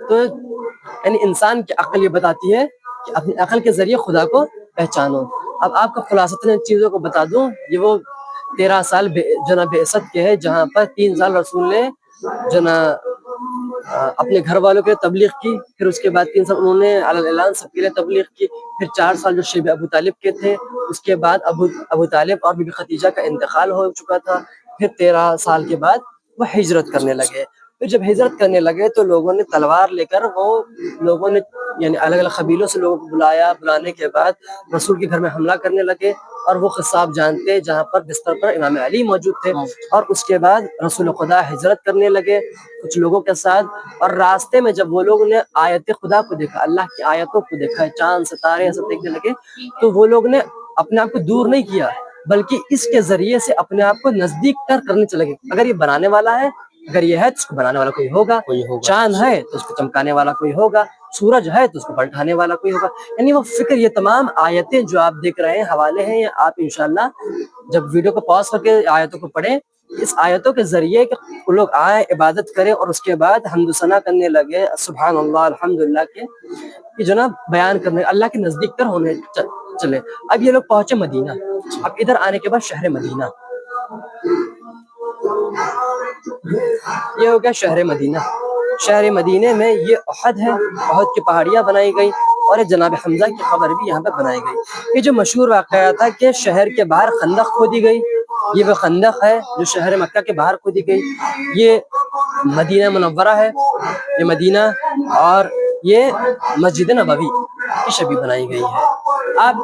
تو یعنی انسان کی عقل یہ بتاتی ہے کہ اپنی عقل کے ذریعے خدا کو پہچانو۔ اب آپ کو خلاصتاً ان چیزوں کو بتا دوں، یہ وہ 13 سال جو نا بعثت کے ہے، جہاں پر 3 سال رسول نے جو نا اپنے گھر والوں کے لیے تبلیغ کی، پھر اس کے بعد 3 سال انہوں نے علی اعلان سب کے لیے تبلیغ کی، پھر 4 سال جو شیب ابو طالب کے تھے، اس کے بعد ابو طالب اور بی بی خدیجہ کا انتقال ہو چکا تھا، پھر 13 سال کے بعد وہ ہجرت کرنے لگے۔ پھر جب ہجرت کرنے لگے تو لوگوں نے تلوار لے کر، وہ لوگوں نے یعنی الگ الگ قبیلوں سے لوگوں کو بلانے کے بعد رسول کے گھر میں حملہ کرنے لگے، اور وہ قصہ آپ جانتے جہاں پر بستر پر امام علی موجود تھے۔ اور اس کے بعد رسول خدا ہجرت کرنے لگے کچھ لوگوں کے ساتھ، اور راستے میں جب وہ لوگ نے آیت خدا کو دیکھا، اللہ کی آیتوں کو دیکھا، چاند ستارے سب دیکھنے لگے، تو وہ لوگ نے اپنے آپ کو دور نہیں کیا، بلکہ اس کے ذریعے سے اپنے آپ کو نزدیک کرنے چلے گئے۔ اگر یہ بنانے والا ہے، اگر یہ ہے تو اس کو بنانے والا کوئی ہوگا، چاند ہے تو اس کو چمکانے والا کوئی ہوگا، سورج ہے تو اس کو پلٹانے والا کوئی ہوگا۔ یعنی وہ فکر، یہ تمام آیتیں جو آپ دیکھ رہے ہیں حوالے ہیں، آپ انشاءاللہ جب ویڈیو کو پاز کر کے آیتوں کو پڑھیں، اس آیتوں کے ذریعے کہ وہ لوگ آئیں، عبادت کریں، اور اس کے بعد حمد و ثنا کرنے لگے، سبحان اللہ الحمدللہ کے، کہ جناب بیان کرنے، اللہ کے نزدیک تر ہونے چلے۔ اب یہ لوگ پہنچے مدینہ۔ اب ادھر آنے کے بعد شہر مدینہ، یہ ہو گیا شہر مدینہ۔ شہر مدینہ میں یہ احد ہے، احد کی پہاڑیاں بنائی گئی، اور ایک جناب حمزہ کی قبر بھی یہاں پہ بنائی گئی۔ یہ جو مشہور واقعہ تھا کہ شہر کے باہر خندق کھودی گئی، یہ وہ خندق ہے جو شہر مکہ کے باہر کھودی گئی۔ یہ مدینہ منورہ ہے، یہ مدینہ، اور یہ مسجد نبوی کی شبیہ بنائی گئی ہے۔ اب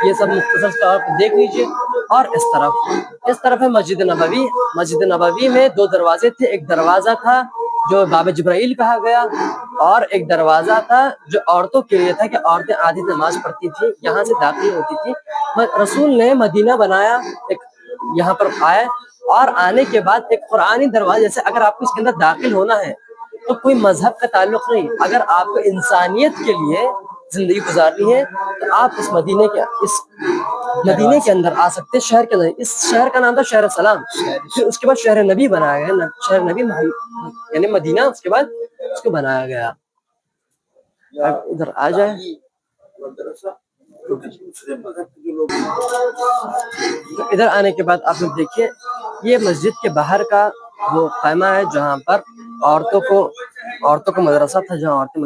یہ سب مختصر طور پر دیکھ لیجئے۔ اور اس طرف ہے مسجد نبوی۔ مسجد نبوی میں 2 دروازے تھے، ایک دروازہ تھا جو باب جبرائیل کہا گیا، اور ایک دروازہ تھا جو عورتوں کے لیے تھا، کہ عورتیں آدھی نماز پڑھتی تھی، یہاں سے داخل ہوتی تھی۔ رسول نے مدینہ بنایا، ایک یہاں پر آئے، اور آنے کے بعد ایک قرآنی دروازہ، جیسے اگر آپ کو اس کے اندر داخل ہونا ہے تو کوئی مذہب کا تعلق نہیں، اگر آپ کو انسانیت کے لیے زندگی گزارنی ہے تو آپ اس مدینے کے اندر آ سکتے ہیں۔ شہر کے اندر، اس شہر کا نام تھا شہر سلام، پھر اس کے بعد شہر نبی بنایا گیا، شہر نبی یعنی مدینہ، اس کے بعد اس کو بنایا گیا۔ اب ادھر آ جائیں، ادھر آنے کے بعد آپ لوگ دیکھیے، یہ مسجد کے باہر کا وہ خیمہ ہے جہاں پر عورتوں کا مدرسہ تھا، جہاں عورتیں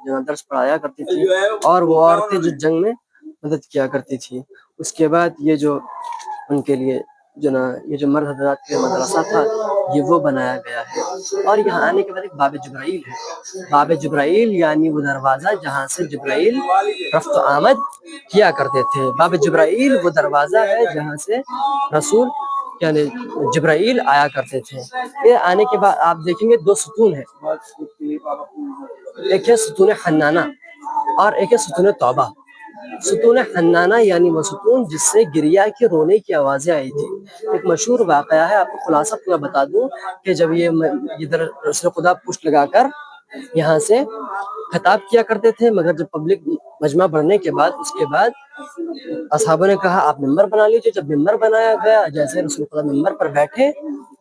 جہاں درس پڑھایا کرتی تھی، اور وہ عورتیں جو جنگ میں مدد کیا کرتی تھی۔ اس کے بعد یہ جو ان کے لیے یہ جو مرد حضرات کے مدرسہ تھا، یہ وہ بنایا گیا ہے۔ اور یہاں آنے کے بعد ایک باب جبرائیل ہے۔ باب جبرائیل یعنی وہ دروازہ جہاں سے جبرائیل رفت و آمد کیا کرتے تھے۔ باب جبرائیل وہ دروازہ ہے جہاں سے رسول یعنی جبرائیل آیا کرتے تھے۔ یہ آنے کے بعد آپ دیکھیں گے 2 ستون ہیں، ایک ہے ستون حنانہ اور ایک ہے ستون توبہ۔ ستون حنانہ یعنی وہ ستون جس سے گریا کی رونے کی آوازیں آئی تھی۔ ایک مشہور واقعہ ہے، آپ کو خلاصہ پورا بتا دوں کہ جب یہ ادھر رسول خدا پشت لگا کر یہاں سے خطاب کیا کرتے تھے، مگر جب پبلک مجمع بڑھنے کے بعد اس کے بعد اصحابوں نے کہا آپ ممبر بنا لیجیے۔ جب ممبر بنایا گیا، جیسے رسول خدا ممبر پر بیٹھے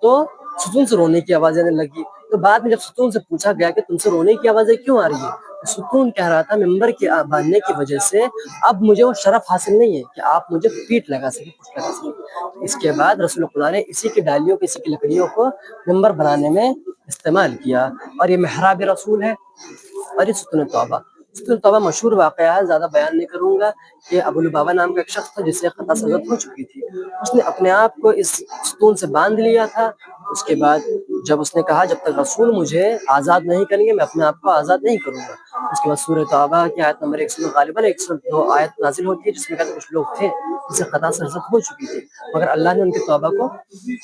تو ستون سے رونے کی آوازیں آنے لگی۔ تو بعد میں جب ستون سے پوچھا گیا کہ تم سے رونے کی آوازیں کیوں آ رہی ہے، ستون کہہ رہا تھا ممبر کے باندھنے کی وجہ سے اب مجھے وہ شرف حاصل نہیں ہے کہ آپ مجھے پیٹ لگا سکیں، پشت لگا سکیں۔ اس کے بعد رسول خدا نے اسی کی ڈالیوں کی، اسی کی لکڑیوں کو ممبر بنانے میں استعمال کیا، اور یہ محراب رسول ہے۔ اور یہ ستون توبہ، ستون توبہ مشہور واقعہ ہے، زیادہ بیان نہیں کروں گا۔ کہ ابو لبابہ نام کا ایک شخص تھا جسے خطا سزد ہو چکی تھی، اس نے اپنے آپ کو اس ستون سے باندھ لیا تھا۔ اس کے بعد جب اس نے کہا جب تک رسول مجھے آزاد نہیں کریں گے میں اپنے آپ کو آزاد نہیں کروں گا، اس کے بعد سورہ توبہ کی آیت نمبر 100 غالباً 102 آیت نازل ہوتی ہے، جس میں کہتے ہیں کچھ لوگ تھے جسے خطا سرزد ہو چکی تھی، مگر اللہ نے ان کی توبہ کو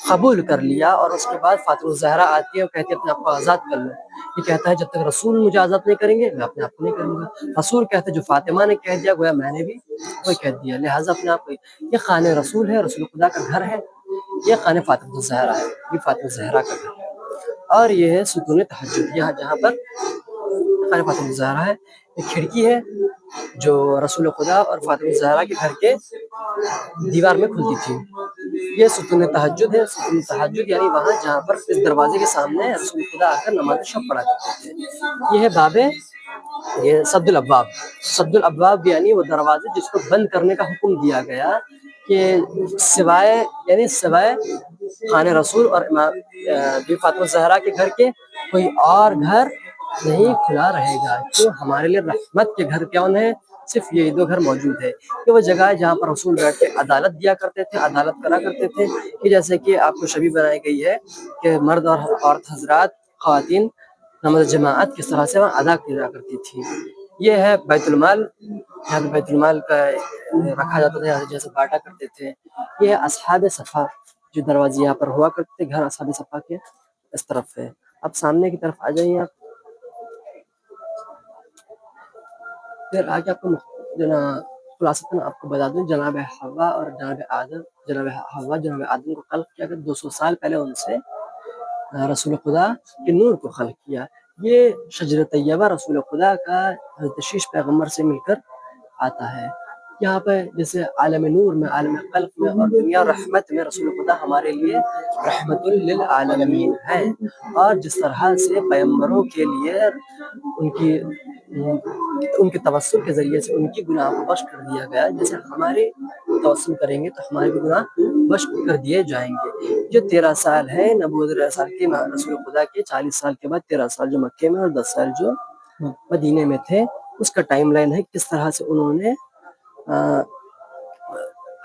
قبول کر لیا۔ اور اس کے بعد فاطمہ الزہرا آتی ہے اور کہتی ہے اپنے آپ کو آزاد کر لو۔ یہ کہتا ہے جب تک رسول مجھے آزاد نہیں کریں گے میں اپنے آپ کو نہیں کروں گا۔ رسول کہتے جو فاطمہ نے کہہ دیا گویا میں نے بھی وہی کہہ دیا، لہٰذا اپنے آپ کو، یہ خانہ رسول ہے، رسول خدا کا گھر ہے، یہ خانہ فاطمہ الزہرا ہے، یہ فاطمہ الزہرا کا گھر ہے۔ اور یہ ہے ستون تہجد، یہاں جہاں پر خانہ فاطمہ الزہرا ہے، ایک کھڑکی ہے جو رسول خدا اور فاطمہ الزہرا کے گھر کے دیوار میں کھلتی تھی. یہ ستون تہجد ہے. ستون تہجد یعنی وہاں جہاں پر اس دروازے کے سامنے رسول خدا آ کر نماز شب پڑھا کرتے تھے. یہ ہے باب یہ سد الابواب. سد الابواب یعنی وہ دروازے جس کو بند کرنے کا حکم دیا گیا کہ سوائے خانہ رسول اور بی فاطمہ الزہرا کے گھر کے کوئی اور گھر نہیں کھلا رہے گا. کیوں؟ ہمارے لیے رحمت کے گھر کون ہے؟ صرف یہ دو گھر موجود ہے. یہ وہ جگہ ہے جہاں پر رسول بیٹھ کے عدالت دیا کرتے تھے، عدالت کرا کرتے تھے. کہ جیسے کہ آپ کو شبیہ بنائی گئی ہے کہ مرد اور عورت حضرات، خواتین نماز جماعت کس طرح سے وہاں ادا کی جا کرتی تھی. یہ ہے بیت المال، یہاں پہ بیت المال کا رکھا جاتا تھا، جیسے بانٹا کرتے تھے. یہ اصحاب صفا جو دروازے یہاں پر ہوا کرتے تھے، گھر اصحاب صفا کے اس طرف ہے. اب سامنے کی طرف آ جائیے آپ. پھر آگے آپ کو خلاصتاً آپ کو بتا دوں، جناب حوا اور جناب آدم، جناب حوا جناب آدم کو خلق کیا کہ 200 سال پہلے ان سے رسول خدا کے نور کو خلق کیا. یہ شجر طیبہ رسول خدا کا حضرت شیش پیغمبر سے مل کر آتا ہے. یہاں پہ جیسے عالم نور میں، عالم قلب میں اور دنیا رحمت میں رسول خدا ہمارے لیے رحمت للعالمین ہے. اور جس طرح سے پیغمبروں کے لیے ان کے توسل کے ذریعے سے ان کی گناہ کو بخش کر دیا گیا، جیسے ہمارے توسل کریں گے تو ہمارے بھی گناہ بخش کر دیے جائیں گے. جو 13 سال ہے نبوت رسالت کے رسول خدا کے، 40 سال کے بعد 13 سال جو مکے میں اور 10 سال جو مدینے میں تھے، اس کا ٹائم لائن ہے کس طرح سے انہوں نے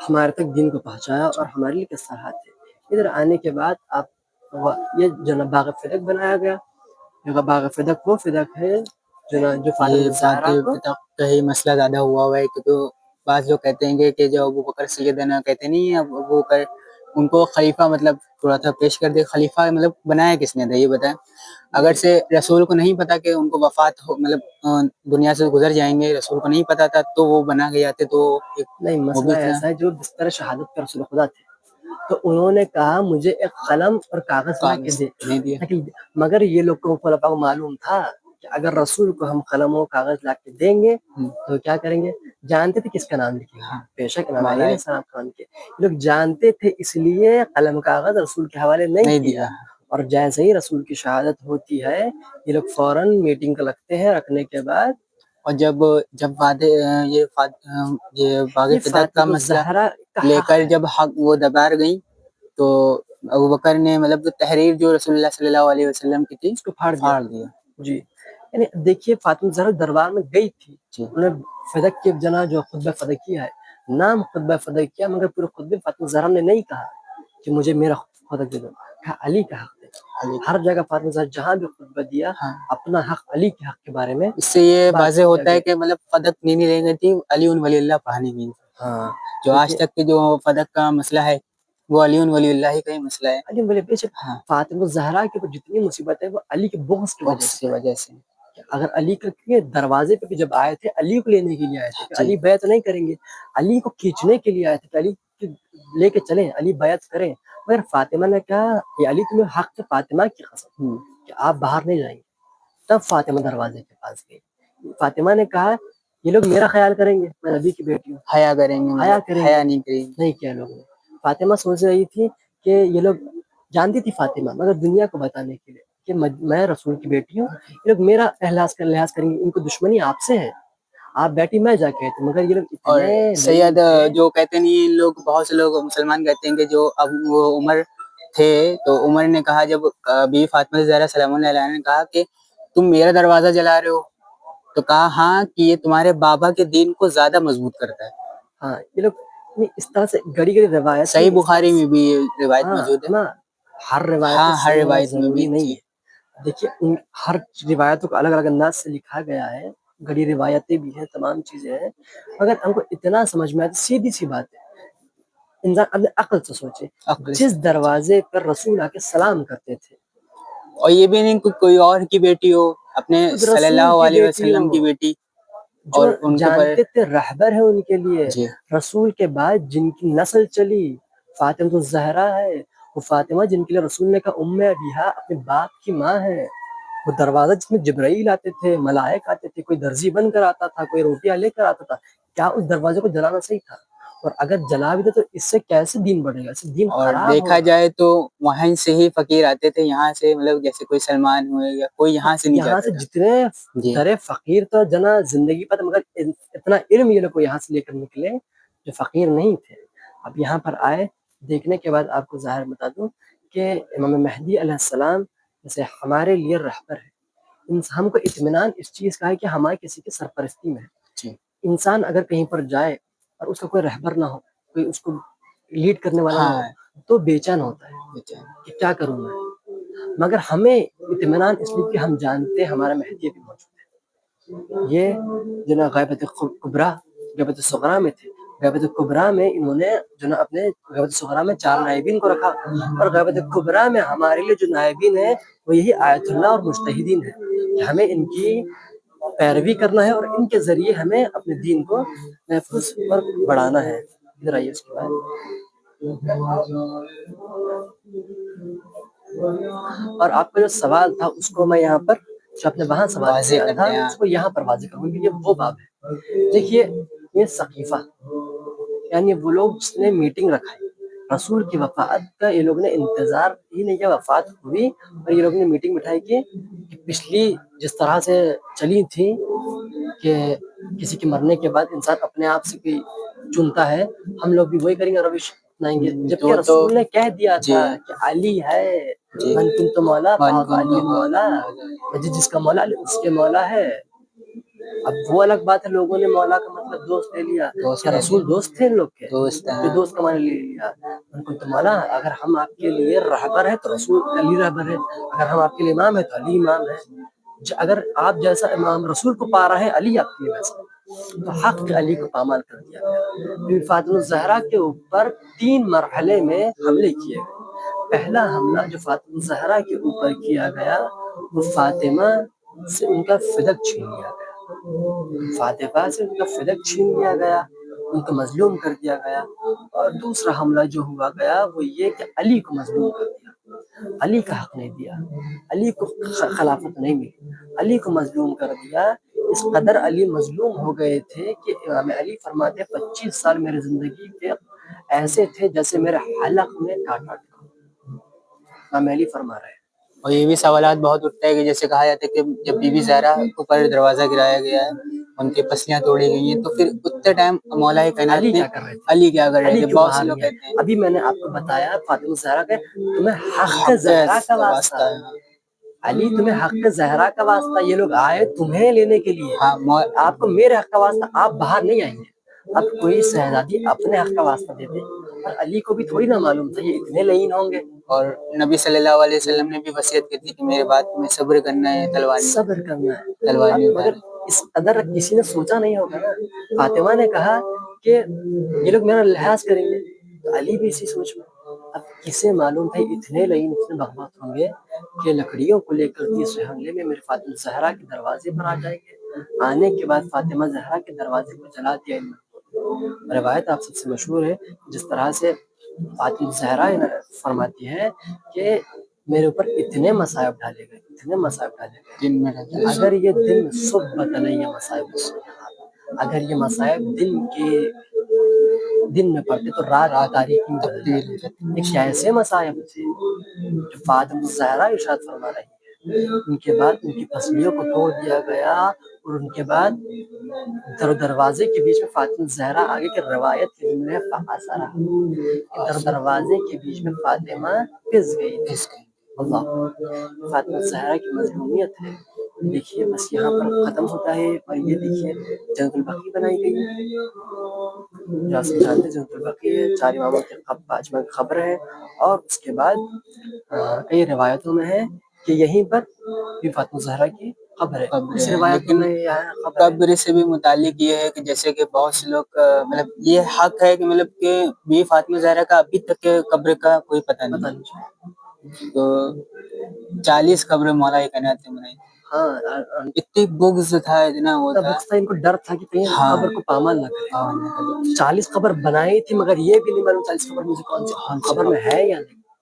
ہمارے تک دین کو پہنچایا اور ہمارے لیے کس طرح تھے. ادھر آنے کے بعد آپ یہ جو باغ فدق بنایا گیا، باغ فدق وہ فدق ہے جو فاطمہ الزہرا کو کا ہی مسئلہ زیادہ ہوا ہے. کیونکہ بعض لوگ کہتے ہیں کہ جو ابو بکر سیدنا کہتے نہیں، ابو بکر ان کو خلیفہ مطلب تھوڑا تھا پیش کر دے. خلیفہ مطلب بنایا کس نے تھا یہ بتائیں. اگر سے رسول کو نہیں پتا کہ ان کو وفات ہو، مطلب دنیا سے گزر جائیں گے، رسول کو نہیں پتا تھا تو وہ بنا کے جاتے تو نہیں. مسئلہ ایسا ہے جو بستر شہادت کا رسول خدا تھے تو انہوں نے کہا مجھے ایک قلم اور کاغذ لا کے دے. مگر یہ لوگ کو معلوم تھا کہ اگر رسول کو ہم قلم و کاغذ لا کے دیں گے تو کیا کریں گے. جانتے تھے کس کا نام لکھیں گے، بے شک امام علیہ السلام کا نام کے. یہ لوگ جانتے تھے، اس لیے قلم کاغذ رسول کے حوالے نہیں کیا. اور جیسے ہی رسول کی شہادت ہوتی ہے یہ لوگ فوراً میٹنگ رکھتے ہیں. رکھنے کے بعد اور جب یہ باغ فدق کا مسئلہ لے کر جب حق وہ دربار گئی تو ابو بکر نے مطلب تحریر جو رسول اللہ صلی اللہ علیہ وسلم کی تھی اس کو پھاڑ دیا. جی یعنی دیکھیے فاطمہ الزہرا دربار میں گئی تھی، انہوں نے فدق کے جنا جو خطبہ فدقیہ ہے، نام خطبہ فدقیہ، مگر پورے خطبے فاطمہ الزہرا نے نہیں کہا کہ مجھے میرا فدق دے دو، کہا علی کا حق دے. ہر جگہ فاطمہ الزہرا جہاں بھی خطبہ دیا اپنا حق، علی کے حق کے بارے میں. اس سے یہ واضح ہوتا ہے کہ مطلب فدق نہیں لیں گے تھی علی ولی اللہ پڑھانے کی. جو آج تک کے جو فدق کا مسئلہ ہے وہ علی ولی اللہ کا ہی مسئلہ ہے. علی ولی فاطمہ الزہرا کے اوپر جتنی مصیبت ہے وہ علی کے بغض کی وجہ سے. اگر علی کے دروازے پہ جب آئے تھے علی کو لینے کے لیے آئے تھے کہ علی بیعت نہیں کریں گے، علی کو کھینچنے کے لیے آئے تھے کہ علی لے کے چلیں، علی بیعت کریں. مگر فاطمہ نے کہا کہ علی تمہیں حق ہے، فاطمہ کی قسم کہ آپ باہر نہیں جائیں گے. تب فاطمہ دروازے کے پاس گئی. فاطمہ نے کہا یہ لوگ میرا خیال کریں گے، میں نبی کی بیٹی ہوں، حیا کریں گے، حیا نہیں کیا لوگوں نے. فاطمہ سوچ رہی تھی کہ یہ لوگ، جانتی تھی فاطمہ مگر دنیا کو بتانے کے لیے کہ میں رسول کی بیٹی ہوں، یہ لوگ میرا لحاظ کریں گے، ان کو دشمنی آپ سے ہے، آپ بیٹی میں جا کے. مگر یہ لوگ اور سید جو کہتے نہیں لوگ، بہت سے لوگ مسلمان کہتے ہیں کہ جو اب وہ عمر تھے تو عمر نے کہا جب بی فاطمہ الزہرا سلام اللہ علیہ نے کہا کہ تم میرا دروازہ جلا رہے ہو تو کہا ہاں کہ یہ تمہارے بابا کے دین کو زیادہ مضبوط کرتا ہے. ہاں یہ لوگ اس طرح سے گڑی روایت، صحیح بخاری میں بھی یہ روایت موجود ہے. ہر روایت میں بھی نہیں ہے. دیکھیے ہر روایتوں کو الگ الگ انداز سے لکھا گیا ہے، گڑی روایتیں بھی ہیں، تمام چیزیں ہیں. اگر ہم کو اتنا سمجھ میں آتی، سیدھی سی بات ہے، انسان اپنے عقل سے سوچے. جس دروازے پر رسول آ کے سلام کرتے تھے، اور یہ بھی نہیں کوئی اور کی بیٹی ہو، اپنے صلی اللہ علیہ وسلم کی بیٹی، جو جانتے تھے رہبر ہے ان کے لیے. رسول کے بعد جن کی نسل چلی فاطمہ الزہرا ہے، وہ فاطمہ جن کے لیے رسول نے کہا ام ابیہا، اپنے باپ کی ماں ہے. وہ دروازہ جس میں جبرائیل آتے تھے، ملائک آتے تھے، کوئی درزی بن کر آتا تھا، کوئی روٹیاں لے کر آتا تھا، کیا اس دروازے کو جلانا صحیح تھا؟ اور اگر جلا بھی دے تو اس سے کیسے دین بڑھے گا؟ اس سے دین اور خراب دیکھا ہوگا۔ جائے تو وہیں سے ہی فقیر آتے تھے، یہاں سے مطلب جیسے کوئی سلمان ہوئے یا کوئی یہاں سے نہیں یہاں جاتا سے تھا۔ جتنے جی درے فقیر تو جنا زندگی پر، مگر اتنا علم یہ لوگ یہاں سے لے کر نکلے جو فقیر نہیں تھے۔ اب یہاں پر آئے، دیکھنے کے بعد آپ کو ظاہر بتا دوں کہ امام مہدی علیہ السلام جیسے ہمارے لیے رہبر ہے، ہم کو اطمینان اس چیز کا ہے کہ ہمارے کسی کی سرپرستی میں ہے۔ جی انسان اگر کہیں پر جائے اور اس کا کوئی رہبر نہ ہو، کوئی اس کو لیڈ کرنے والا نہ ہاں ہو، تو بے چین ہوتا ہے کہ کیا کروں میں۔ مگر ہمیں اطمینان اس لیے کہ ہم جانتے ہیں ہمارا مہدی بھی موجود ہے۔ یہ جو نا غیبت کبریٰ، غیبت صغریٰ میں تھے، غیبت کبریٰ میں انہوں نے جو نا اپنے غیبت صغریٰ میں 4 نائبین کو رکھا، اور غیبت کبریٰ میں ہمارے لیے جو نائبین ہیں وہ یہی آیت اللہ اور مجتہدین ہیں کہ ہمیں ان کی پیروی کرنا ہے اور ان کے ذریعے ہمیں اپنے دین کو محفوظ اور بڑھانا ہے۔ ادھر آئیے اس کے بعد، اور آپ کا جو سوال تھا اس کو میں یہاں پر جو آپ نے وہاں سوال واضح کیا کر تھا دیں۔ اس کو یہاں پر واضح کروں گی، یہ وہ باب ہے۔ دیکھیے یہ ثقیفہ یعنی وہ لوگ جس نے میٹنگ رکھائی رسول کی وفات کا، یہ لوگ نے انتظار ہی نہیں کیا، وفات ہوئی اور یہ لوگ نے میٹنگ بٹھائی کہ پچھلی جس طرح سے چلی تھی کہ کسی کے مرنے کے بعد انسان اپنے آپ سے کوئی چنتا ہے، ہم لوگ بھی وہی کریں گے، روش اپنائیں گے، جبکہ رسول نے کہہ دیا جی تھا کہ علی ہے، جی من کنت مولا من فہذا علی کنتم مولا، جس کا مولا علی اس کے مولا ہے۔ اب وہ الگ بات ہے لوگوں نے مولا کا مطلب دوست لے لیا، دوست کیا رسول دوست تھے ان لوگ کے دوست جو ہیں۔ دوست کا معنی لے لیا؟ من کنت مولا، اگر ہم آپ کے لیے رہبر ہے تو رسول علی رہبر ہے، اگر ہم آپ کے لیے امام ہے تو علی امام ہے، اگر آپ جیسا امام رسول کو پا رہے ہیں علی آپ کے لیے ویسا، تو حق علی کو پامال کر دیا گیا۔ پھر فاطمہ الزہرا کے اوپر 3 مرحلے میں حملے کیے گئے۔ پہلا حملہ جو فاطمہ الزہرا کے اوپر کیا گیا وہ فاطمہ سے ان کا فدق چھین لیا گیا، فاطمہ سے ان کا فدق چھین لیا گیا، ان کو مظلوم کر دیا گیا۔ اور دوسرا حملہ جو ہوا گیا وہ یہ کہ علی کو مظلوم کر دیا، علی کا حق نہیں دیا، علی کو خلافت نہیں ملی، علی کو مظلوم کر دیا۔ اس قدر علی مظلوم ہو گئے تھے کہ امام علی فرماتے 25 سال میرے زندگی کے ایسے تھے جیسے میرے حلق میں کانٹا تھا، امام علی فرما رہے ہیں۔ اور یہ بھی سوالات بہت اٹھتا ہے کہ جیسے کہا جاتا ہے کہ جب بی بی زہرا اوپر دروازہ گرایا گیا ہے، ان کی پسلیاں توڑی گئی ہیں، تو پھر اتنے ٹائم مولا کائنات علی نے کیا کر رہے تھے؟ علی کیا کر رہے علی تھے؟ کیوں بہت سے باہر لوگ نہیں کہتے آئے؟ ہیں ابھی میں نے آپ کو بتایا فاطمہ زہرا کہ تمہیں حق حق زہرا کا کا واسطہ، ہے۔ علی تمہیں حق زہرا کا واسطہ، یہ لوگ آئے تمہیں لینے کے لیے، ہاں آپ کو میرے حق کا واسطہ، آپ باہر نہیں آئیں گے۔ اب کوئی شہزادی اپنے حق کا واسطہ دے دے، اور علی کو بھی تھوڑی نہ معلوم تھا یہ اتنے لعین ہوں گے۔ اور نبی صلی اللہ علیہ وسلم نے بھی وصیت کی تھی کہ میرے بات میں صبر کرنا ہے، تلوار صبر کرنا ہے، تلوار نہیں مگر اٹھانا۔ اس قدر کسی نے سوچا نہیں ہوگا نا۔ فاطمہ نے کہا کہ یہ لوگ میرا لحاظ کریں گے، تو علی بھی اسی سوچ میں۔ اب کسے معلوم تھا اتنے لعین اتنے بغبغ ہوں گے کہ لکڑیوں کو لے کر تیسرے حملے میں میرے فاطمہ زہرا کے دروازے پر آ جائیں گے۔ آنے کے بعد فاطمہ زہرا کے دروازے کو جلا دیا۔ روایت آپ سب سے مشہور ہے جس طرح سے فاطمہ زہرا فرماتی ہے کہ میرے اوپر اتنے مصائب ڈالے گئے، اتنے مصائب ڈالے گئے، دن میں اگر یہ دن صبح علیہ مصائب، اگر یہ مصائب دن میں پڑتے تو رات تاریخی میں بدل جاتی۔ یہ کیسے مصائب تھے جو فاطمہ زہرا ارشاد فرما رہی ہے۔ ان کے بعد ان کی پسلیوں کو توڑ دیا گیا، اور ان کے بعد دروازے کے بیچ میں فاطمہ زہرا آگے کی روایت کے جملے دروازے کے بیچ میں فاطمہ پس گئی تھی۔ اللہ، فاطمہ زہرا کی مظلومیت ہے۔ دیکھیے بس یہاں پر ختم ہوتا ہے، اور یہ دیکھیے جنت البقیع بنائی گئی ہے، جو آپ جانتے ہیں جنت البقیع ہے، 4 اماموں کے 5 میں خبر ہے، اور اس کے بعد کئی روایتوں میں ہے کہ یہیں پر بھی فاطمہ زہرا کی قبر ہے۔ اس روایتوں میں قبر سے بھی متعلق یہ ہے کہ جیسے کہ بہت سے لوگ مطلب یہ حق ہے کہ مطلب کہ بی فاطمہ زہرا کا ابھی تک قبر کا کوئی پتہ نہیں، تو 40 قبر مولا کائنات نے بنائی۔ ہاں، اتنی بغض تھا، اتنا وہ تھا، ان کو ڈر تھا کہ کہیں قبر کو پامال نہ کرے۔ 40 قبر بنائی تھی، مگر یہ بھی نہیں معلوم 40 قبر میں سے کون سی قبر میں ہے یا نہیں۔